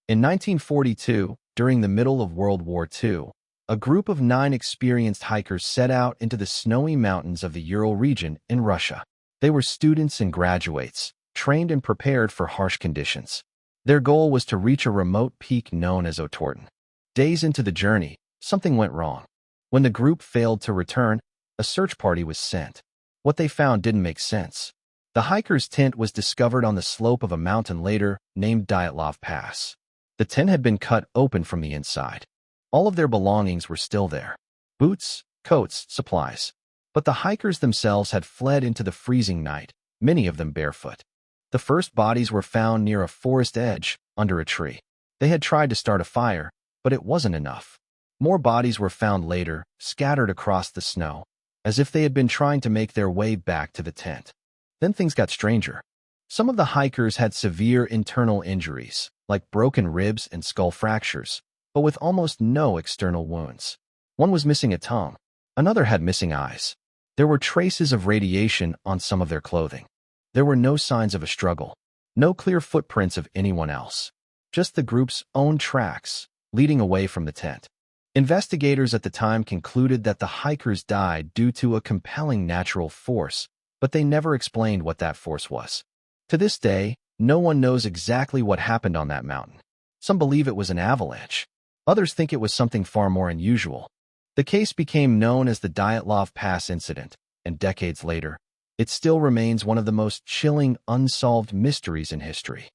In 1942, during the middle of World War II, a group of 9 experienced hikers set out into the snowy mountains of the Ural region in Russia. They were students and graduates, trained and prepared for harsh conditions. Their goal was to reach a remote peak known as Otorten. Days into the journey, something went wrong. When the group failed to return, a search party was sent. What they found didn't make sense. The hiker's tent was discovered on the slope of a mountain later named Dyatlov Pass. The tent had been cut open from the inside. All of their belongings were still there. Boots, coats, supplies. But the hikers themselves had fled into the freezing night, many of them barefoot. The first bodies were found near a forest edge, under a tree. They had tried to start a fire, but it wasn't enough. More bodies were found later, scattered across the snow, as if they had been trying to make their way back to the tent. Then things got stranger. Some of the hikers had severe internal injuries, like broken ribs and skull fractures, but with almost no external wounds. One was missing a tongue. Another had missing eyes. There were traces of radiation on some of their clothing. There were no signs of a struggle, no clear footprints of anyone else, just the group's own tracks leading away from the tent. Investigators at the time concluded that the hikers died due to a compelling natural force, but they never explained what that force was. To this day, no one knows exactly what happened on that mountain. Some believe it was an avalanche. Others think it was something far more unusual. The case became known as the Dyatlov Pass incident, and decades later, it still remains one of the most chilling, unsolved mysteries in history.